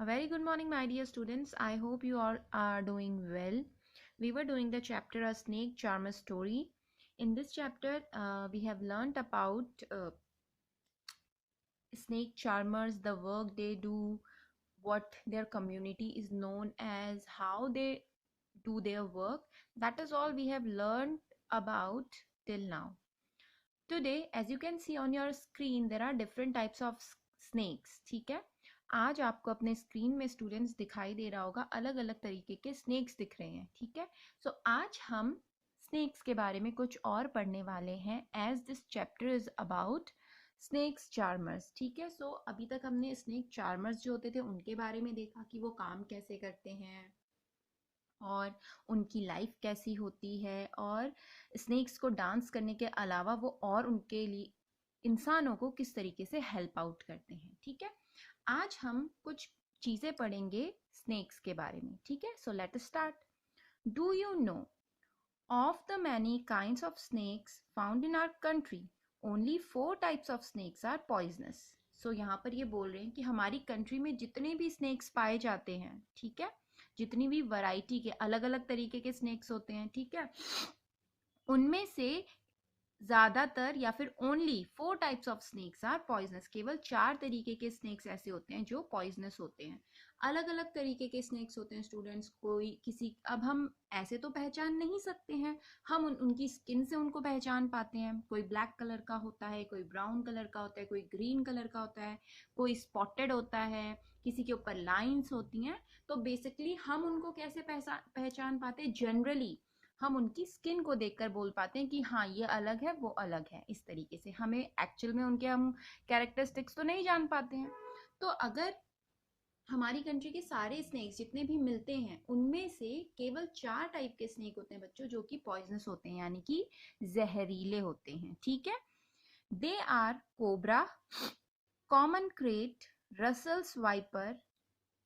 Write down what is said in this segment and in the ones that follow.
A very good morning, my dear students. I hope you all are doing well. We were doing the chapter A Snake Charmer Story. In this chapter, we have learnt about snake charmers, the work they do, what their community is known as, how they do their work. That is all we have learned about till now. Today, as you can see on your screen, there are different types of snakes. ठीक है, आज आपको अपने screen में students दिखाई दे रहा होगा, अलग अलग तरीके के स्नेक्स दिख रहे हैं. ठीक है, सो आज हम स्नेक्स के बारे में कुछ और पढ़ने वाले हैं, as this chapter is about snakes charmers. ठीक है, सो अभी तक हमने स्नेक चार्मर्स जो होते थे उनके बारे में देखा कि वो काम कैसे करते हैं और उनकी लाइफ कैसी होती है, और स्नेक्स को डांस करने के अलावा वो और उनके लिए इंसानों को किस तरीके से हेल्प आउट करते हैं. ठीक है, आज हम कुछ चीजें पढ़ेंगे स्नेक्स के बारे में. ठीक है, so let start. Do you know of the many kinds of snakes found in our country, only 4 types of snakes are poisonous. So यहाँ पर ये बोल रहे हैं कि हमारी कंट्री में जितने भी स्नेक्स पाए जाते हैं, ठीक है, जितनी भी वैरायटी के अलग अलग तरीके के स्नेक्स होते हैं, ठीक है, उनमें से ज्यादातर या फिर only 4 types of snakes are poisonous. केवल 4 तरीके के स्नेक्स ऐसे होते हैं जो पॉइजनस होते हैं. अलग अलग तरीके के स्नेक्स होते हैं स्टूडेंट्स. कोई किसी, अब हम ऐसे तो पहचान नहीं सकते हैं, हम उनकी स्किन से उनको पहचान पाते हैं. कोई ब्लैक कलर का होता है, कोई ब्राउन कलर का होता है, कोई ग्रीन कलर का होता है, कोई स्पॉटेड होता है, किसी के ऊपर लाइंस होती हैं. तो बेसिकली हम उनको कैसे पहचान पाते हैं? जनरली हम उनकी स्किन को देखकर बोल पाते हैं कि हाँ ये अलग है, वो अलग है. इस तरीके से हमें एक्चुअल में उनके हम कैरेक्टरिस्टिक्स तो नहीं जान पाते हैं. तो अगर हमारी कंट्री के सारे स्नेक्स जितने भी मिलते हैं उनमें से केवल 4 टाइप के स्नेक होते हैं बच्चों, जो कि पॉइजनस होते हैं, यानी कि जहरीले होते हैं. ठीक है, they are cobra, common krait, Russell's viper,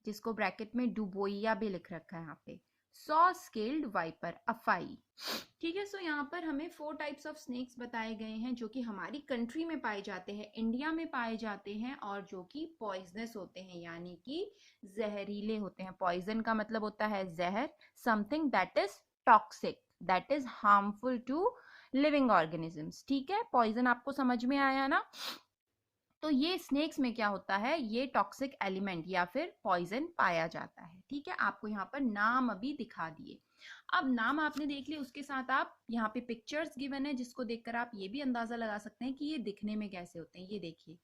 जिसको ब्रैकेट में डुबोइया भी लिख रखा है यहाँ पे, सॉ स्केल्ड वाइपर, अफाई. ठीक है, सो यहाँ पर हमें 4 टाइप्स ऑफ स्नेक्स बताए गए हैं जो कि हमारी कंट्री में पाए जाते हैं, इंडिया में पाए जाते हैं, और जो कि पॉइजनस होते हैं, यानी कि जहरीले होते हैं. पॉइजन का मतलब होता है जहर, something that is toxic, that is harmful to living organisms. ठीक है, पॉइजन आपको समझ में आया ना? तो ये स्नेक्स में क्या होता है, ये टॉक्सिक एलिमेंट या फिर पॉइजन पाया जाता है. ठीक है, आपको यहाँ पर नाम अभी दिखा दिए. अब नाम आपने देख लिए, उसके साथ आप यहाँ पे पिक्चर्स गिवन है जिसको देखकर आप ये भी अंदाजा लगा सकते हैं कि ये दिखने में कैसे होते हैं. ये देखिए,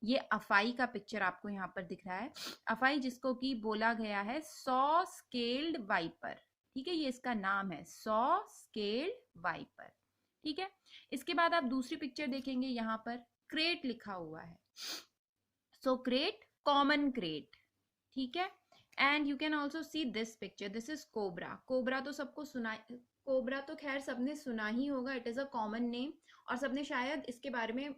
ये अफाई का पिक्चर आपको यहाँ पर दिख रहा है. अफाई जिसको कि बोला गया है सॉ स्केल्ड वाइपर. ठीक है, ये इसका नाम है, सॉ स्केल्ड वाइपर. ठीक है, इसके बाद आप दूसरी पिक्चर देखेंगे, यहाँ पर क्रेट लिखा हुआ है. सो क्रेट, कॉमन क्रेट. ठीक है, and you can also see this picture, this is cobra. Cobra तो सबको सुना, कोबरा तो खैर सबने सुना ही होगा, it is a common name, और सबने शायद इसके बारे में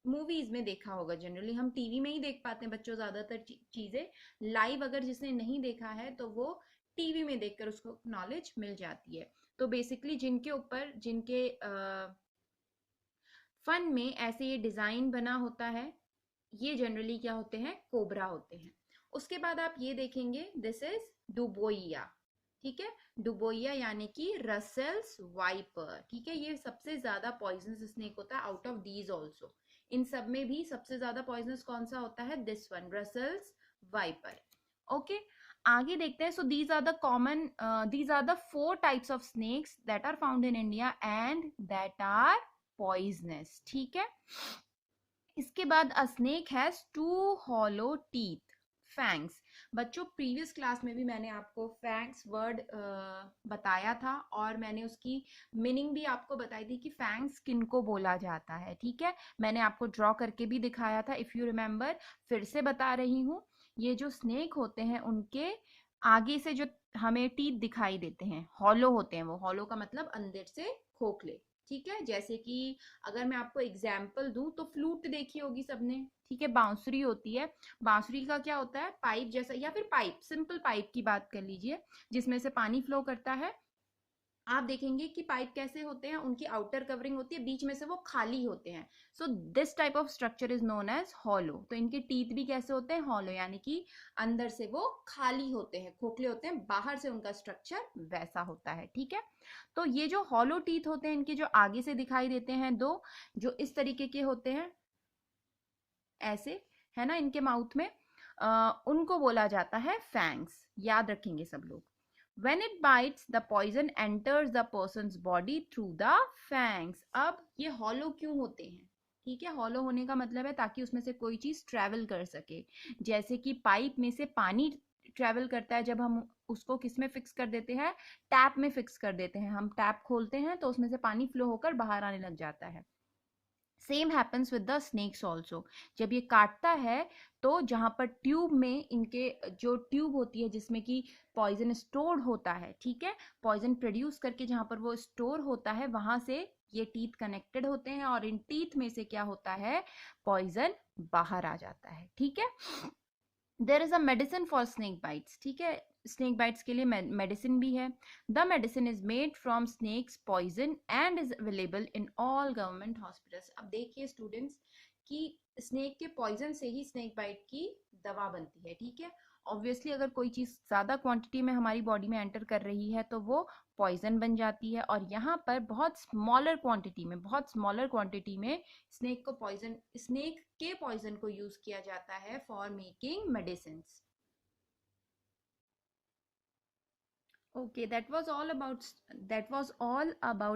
मूवीज में देखा होगा. जनरली हम टीवी में ही देख पाते हैं बच्चों ज्यादातर चीजें. लाइव अगर जिसने नहीं देखा है तो वो टीवी में देखकर उसको नॉलेज मिल जाती है. तो बेसिकली जिनके ऊपर, जिनके फन में ऐसे ये डिजाइन बना होता है, ये जनरली क्या होते हैं, कोबरा होते हैं. उसके बाद आप ये देखेंगे, दिस इज डुबोइया. ठीक है, डुबोइया यानी कि रसल्स वाइपर. ठीक है, ये सबसे ज्यादा पॉइजनस स्नेक होता है आउट ऑफ दीज ऑल्सो. इन सब में भी सबसे ज्यादा पॉइजनस कौन सा होता है? This one, Russell's viper. Okay, आगे देखते हैं. So these are the common, these are the 4 types of snakes that are found in India and that are poisonous. ठीक है, इसके बाद a snake has 2 hollow teeth, fangs. बच्चों previous class में भी मैंने आपको फैंग्स वर्ड बताया था, और मैंने उसकी मीनिंग भी आपको बताई थी कि फैंग्स किनको बोला जाता है. ठीक है, मैंने आपको ड्रॉ करके भी दिखाया था, इफ यू रिमेम्बर. फिर से बता रही हूँ, ये जो स्नेक होते हैं उनके आगे से जो हमें टीथ दिखाई देते हैं, हॉलो होते हैं. वो हॉलो का मतलब अंदर से खोखले. ठीक है, जैसे कि अगर मैं आपको एग्जाम्पल दूं तो फ्लूट देखी होगी सबने. ठीक है, बांसुरी होती है. बांसुरी का क्या होता है, पाइप जैसा, या फिर पाइप, सिंपल पाइप की बात कर लीजिए जिसमें से पानी फ्लो करता है. आप देखेंगे कि पाइप कैसे होते हैं, उनकी आउटर कवरिंग होती है, बीच में से वो खाली होते हैं। So this type of structure is known as hollow. तो इनके टीथ भी कैसे होते हैं, हॉलो, यानी कि अंदर से वो खाली होते हैं, खोखले होते हैं, बाहर से उनका स्ट्रक्चर वैसा होता है। ठीक है, तो ये जो हॉलो टीथ होते हैं, इनके जो आगे से दिखाई देते हैं दो, जो इस तरीके के होते हैं, ऐसे, है ना, इनके माउथ में, उनको बोला जाता है फैंग्स। याद रखेंगे सब लोग। When it bites, the poison enters the person's body through the fangs. अब ये हॉलो क्यों होते हैं? ठीक है, हॉलो होने का मतलब है ताकि उसमें से कोई चीज ट्रेवल कर सके। जैसे कि पाइप में से पानी ट्रेवल करता है, जब हम उसको किस में फिक्स कर देते हैं, टैप में फिक्स कर देते हैं। हम टैप खोलते हैं तो उसमें से पानी फ्लो होकर बाहर आने लग जाता है। Same happens with the snakes also. जब ये काटता है तो जहां पर ट्यूब में, इनके जो ट्यूब होती है जिसमें कि पॉइजन स्टोर होता है, ठीक है, पॉइजन प्रोड्यूस करके जहां पर वो स्टोर होता है, वहां से ये टीथ कनेक्टेड होते हैं और इन टीथ में से क्या होता है, पॉइजन बाहर आ जाता है। ठीक है, there is a medicine for snake bites. ठीक है, स्नेक बाइट्स के लिए मेडिसिन भी है। The medicine is made from snakes poison and is available in all government hospitals. अब देखिए स्टूडेंट्स कि स्नेक के पॉइजन से ही स्नेक बाइट की दवा बनती है। ठीक है, ऑब्वियसली अगर कोई चीज ज्यादा क्वांटिटी में हमारी बॉडी में एंटर कर रही है तो वो पॉइजन बन जाती है, और यहाँ पर बहुत स्मॉलर क्वांटिटी में, बहुत स्मॉलर क्वांटिटी में स्नेक को पॉइजन, स्नेक के पॉइजन को यूज किया जाता है for making medicine. Okay, that was all about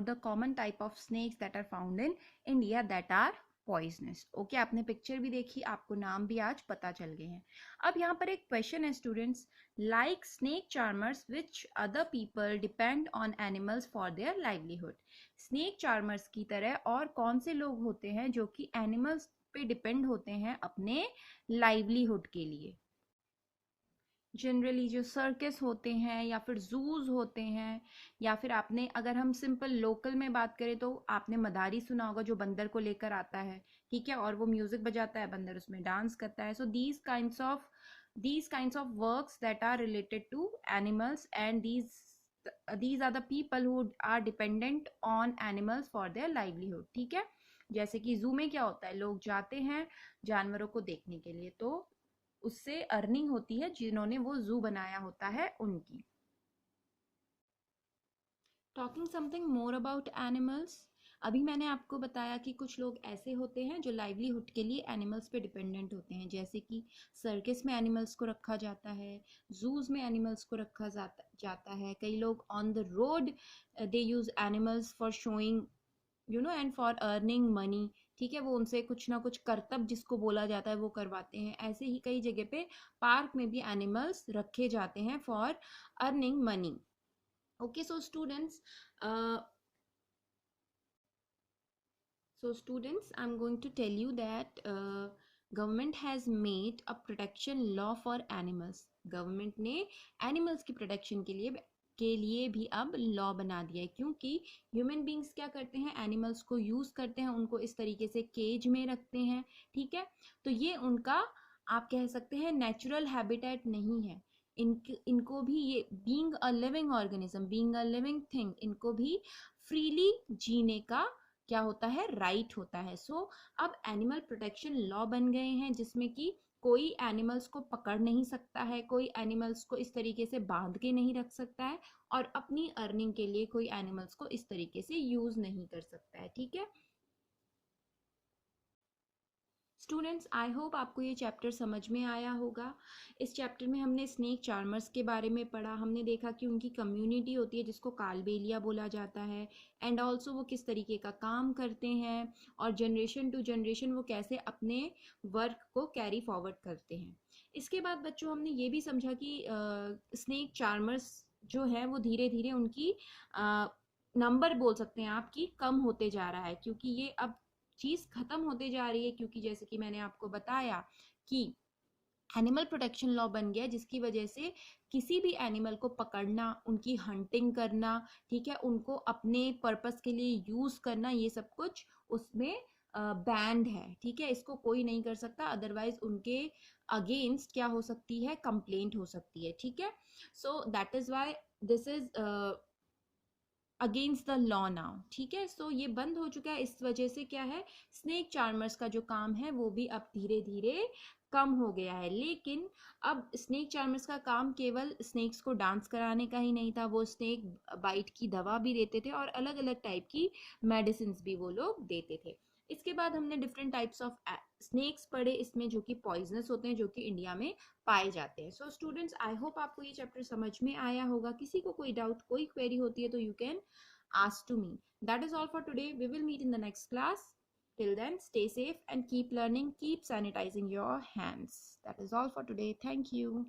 the common type of snakes that are found in India that are poisonous. Okay, आपने पिक्चर भी देखी, आपको नाम भी आज पता चल गए हैं। अब यहाँ पर एक क्वेश्चन है students, like snake charmers which other people depend on animals for their livelihood. Snake charmers की तरह और कौन से लोग होते हैं जो कि एनिमल्स पे डिपेंड होते हैं अपने लाइवलीहुड के लिए? जनरली जो सर्कस होते हैं या फिर जूज होते हैं, या फिर आपने, अगर हम सिंपल लोकल में बात करें तो आपने मदारी सुना होगा, जो बंदर को लेकर आता है, ठीक है, और वो म्यूजिक बजाता है, बंदर उसमें डांस करता है। सो these kinds of works that are related to animals, and these are the people who are dependent on animals for their livelihood। ठीक है, जैसे कि जू में क्या होता है, लोग जाते हैं जानवरों को देखने के लिए, तो उससे अर्निंग होती है जिन्होंने वो जू बनाया होता है उनकी। Talking something more about animals. अभी मैंने आपको बताया कि कुछ लोग ऐसे होते हैं जो लाइवलीहुड के लिए एनिमल्स पे डिपेंडेंट होते हैं, जैसे कि सर्कस में एनिमल्स को रखा जाता है, जूज में एनिमल्स को रखा जाता है। कई लोग on the road they use animals for showing and for earning money. ठीक है, वो उनसे कुछ ना कुछ करतब जिसको बोला जाता है वो करवाते हैं। ऐसे ही कई जगह पे पार्क में भी एनिमल्स रखे जाते हैं for earning money. Okay, so students, I'm going to tell you that government has made a protection law for animals. Government ने एनिमल्स की प्रोटेक्शन के लिए भी अब लॉ बना दिया है, क्योंकि ह्यूमन बींग्स क्या करते हैं, एनिमल्स को यूज करते हैं, उनको इस तरीके से केज में रखते हैं। ठीक है, तो ये उनका, आप कह सकते हैं, नेचुरल हैबिटेट नहीं है। इनको भी, ये being a living organism, being a living thing, इनको भी फ्रीली जीने का क्या होता है, राइट होता है। सो अब एनिमल प्रोटेक्शन लॉ बन गए हैं, जिसमें कि कोई एनिमल्स को पकड़ नहीं सकता है, कोई एनिमल्स को इस तरीके से बांध के नहीं रख सकता है, और अपनी अर्निंग के लिए कोई एनिमल्स को इस तरीके से यूज नहीं कर सकता है। ठीक है स्टूडेंट्स, आई होप आपको ये चैप्टर समझ में आया होगा। इस चैप्टर में हमने स्नेक चार्मर्स के बारे में पढ़ा, हमने देखा कि उनकी कम्युनिटी होती है जिसको कालबेलिया बोला जाता है, एंड ऑल्सो वो किस तरीके का काम करते हैं, और जनरेशन टू जनरेशन वो कैसे अपने वर्क को कैरी फॉरवर्ड करते हैं। इसके बाद बच्चों हमने ये भी समझा कि स्नेक चार्मर्स जो है वो धीरे धीरे उनकी नंबर बोल सकते हैं आपकी कम होते जा रहा है, क्योंकि ये अब चीज खत्म होते जा रही है, क्योंकि जैसे कि मैंने आपको बताया कि एनिमल प्रोटेक्शन लॉ बन गया, जिसकी वजह से किसी भी एनिमल को पकड़ना, उनकी हंटिंग करना, ठीक है, उनको अपने पर्पस के लिए यूज करना, ये सब कुछ उसमें बैंड है। ठीक है, इसको कोई नहीं कर सकता, अदरवाइज उनके अगेंस्ट क्या हो सकती है, कंप्लेंट हो सकती है। ठीक है, so that is why this is against the law now, ठीक है। सो ये बंद हो चुका है, इस वजह से क्या है, स्नेक चार्मर्स का जो काम है वो भी अब धीरे धीरे कम हो गया है। लेकिन अब स्नेक चार्मर्स का काम केवल स्नेक्स को डांस कराने का ही नहीं था, वो स्नेक बाइट की दवा भी देते थे और अलग अलग टाइप की मेडिसिन भी वो लोग देते थे। इसके बाद हमने डिफरेंट टाइप्स ऑफ स्नेक्स पढ़े इसमें, जो कि पॉइजनस होते हैं, जो कि इंडिया में पाए जाते हैं। सो स्टूडेंट्स, आई होप आपको ये चैप्टर समझ में आया होगा। किसी को कोई डाउट, कोई क्वेरी होती है तो you can ask to me. That is all for today. We will meet in the next class. Till then, stay safe and keep learning. Keep sanitizing your hands. That is all for today. Thank you.